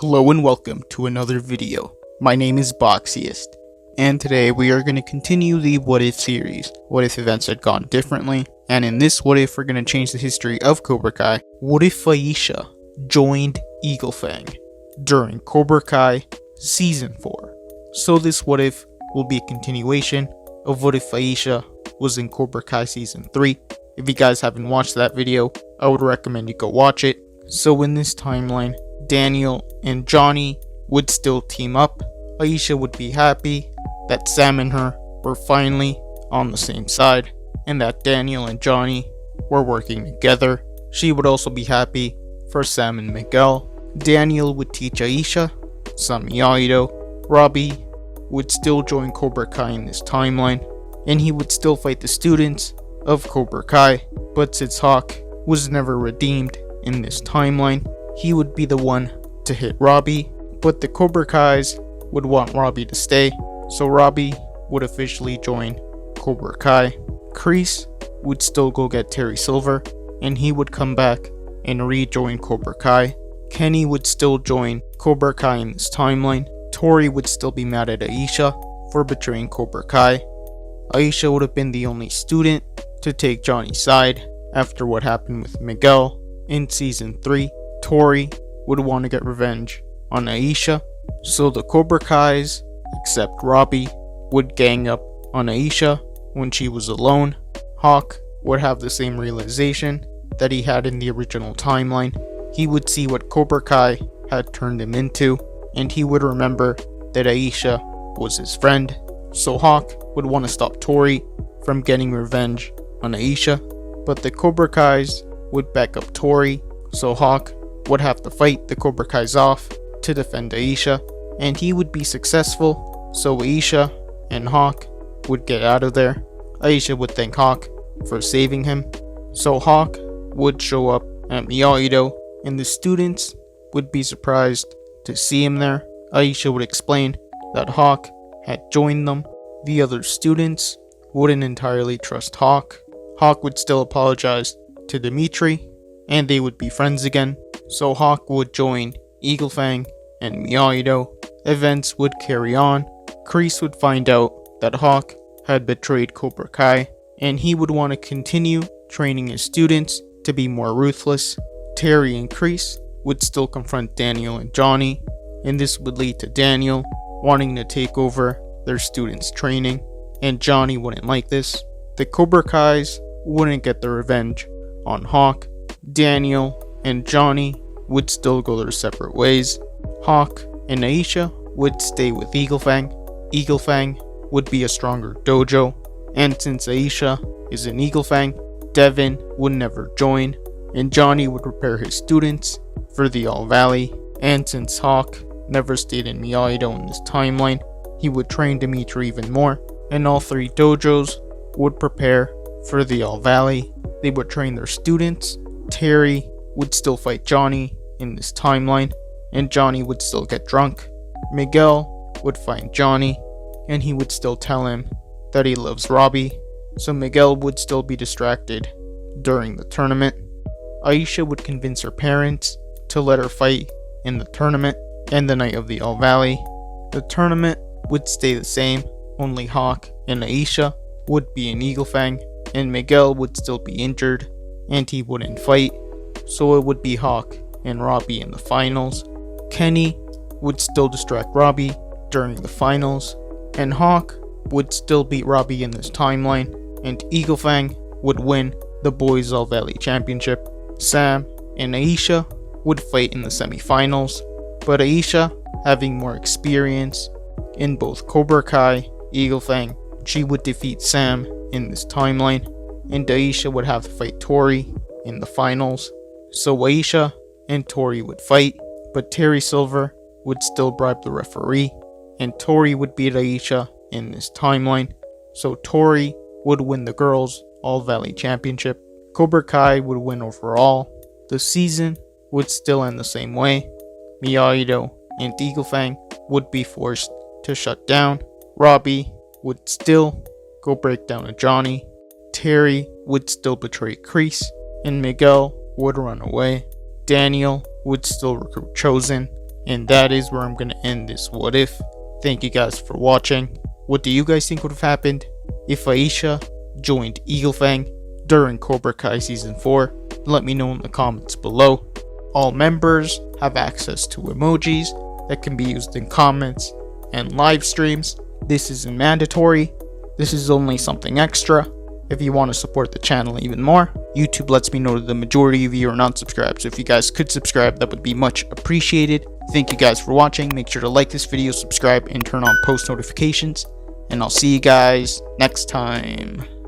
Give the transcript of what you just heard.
Hello and welcome to another video. My name is Boxiest, and today we are going to continue the What If series. What if events had gone differently? And in this What If, we're going to change the history of Cobra Kai. What if Aisha joined Eagle Fang during Cobra Kai Season 4? So this What If will be a continuation of What If Aisha was in Cobra Kai Season 3. If you guys haven't watched that video, I would recommend you go watch it. So in this timeline, Daniel and Johnny would still team up. Aisha would be happy that Sam and her were finally on the same side and that Daniel and Johnny were working together. She would also be happy for Sam and Miguel. Daniel would teach Aisha some Miyagi-Do. Robbie would still join Cobra Kai in this timeline, and he would still fight the students of Cobra Kai, but since Hawk was never redeemed in this timeline, he would be the one to hit Robbie, but the Cobra Kais would want Robbie to stay, so Robbie would officially join Cobra Kai. Kreese would still go get Terry Silver, and he would come back and rejoin Cobra Kai. Kenny would still join Cobra Kai in this timeline. Tori would still be mad at Aisha for betraying Cobra Kai. Aisha would have been the only student to take Johnny's side after what happened with Miguel in Season 3. Tori would want to get revenge on Aisha, so the Cobra Kais, except Robbie, would gang up on Aisha when she was alone. Hawk would have the same realization that he had in the original timeline. He would see what Cobra Kai had turned him into, and he would remember that Aisha was his friend. So Hawk would want to stop Tori from getting revenge on Aisha, but the Cobra Kais would back up Tori, so Hawk would have to fight the Cobra Kais off to defend Aisha, and he would be successful, so Aisha and Hawk would get out of there. Aisha would thank Hawk for saving him, so Hawk would show up at Miyagi-Do, and the students would be surprised to see him there. Aisha would explain that Hawk had joined them. The other students wouldn't entirely trust Hawk. Hawk would still apologize to Dimitri, and they would be friends again. So Hawk would join Eagle Fang and Miyagi-Do. Events would carry on. Kreese would find out that Hawk had betrayed Cobra Kai, and he would want to continue training his students to be more ruthless. Terry and Kreese would still confront Daniel and Johnny, and this would lead to Daniel wanting to take over their students' training, and Johnny wouldn't like this. The Cobra Kais wouldn't get their revenge on Hawk. Daniel and Johnny would still go their separate ways. Hawk and Aisha would stay with Eagle Fang. Eagle Fang would be a stronger dojo, and since Aisha is in Eagle Fang, Devin would never join, and Johnny would prepare his students for the All Valley. And since Hawk never stayed in Miyagi-Do in this timeline, he would train Dimitri even more, and all three dojos would prepare for the All Valley. They would train their students. Terry would still fight Johnny in this timeline, and Johnny would still get drunk. Miguel would find Johnny, and he would still tell him that he loves Robbie, so Miguel would still be distracted during the tournament. Aisha would convince her parents to let her fight in the tournament and the night of the All Valley. The tournament would stay the same, only Hawk and Aisha would be in Eagle Fang, and Miguel would still be injured, and he wouldn't fight, so it would be Hawk and Robbie in the finals. Kenny would still distract Robbie during the finals, and Hawk would still beat Robbie in this timeline, and Eagle Fang would win the Boys All Valley Championship. Sam and Aisha would fight in the semifinals, but Aisha, having more experience in both Cobra Kai, Eagle Fang, she would defeat Sam in this timeline, and Aisha would have to fight Tori in the finals. So Aisha and Tori would fight, but Terry Silver would still bribe the referee, and Tori would beat Aisha in this timeline, so Tori would win the Girls All Valley Championship. Cobra Kai would win overall. The season would still end the same way. Miyagi-Do and Eagle Fang would be forced to shut down. Robbie would still go break down a Johnny. Terry would still betray Kreese, and Miguel would run away. Daniel would still recruit Chosen, And that is where I'm going to end this what if. Thank you guys for watching. What do you guys think would have happened if Aisha joined Fang during Cobra Kai Season 4? Let me know in the comments below. All members have access to emojis that can be used in comments and live streams. This isn't mandatory. This is only something extra. If you want to support the channel even more, YouTube lets me know that the majority of you are not subscribed, so if you guys could subscribe, that would be much appreciated. Thank you guys for watching. Make sure to like this video, subscribe, and turn on post notifications, and I'll see you guys next time.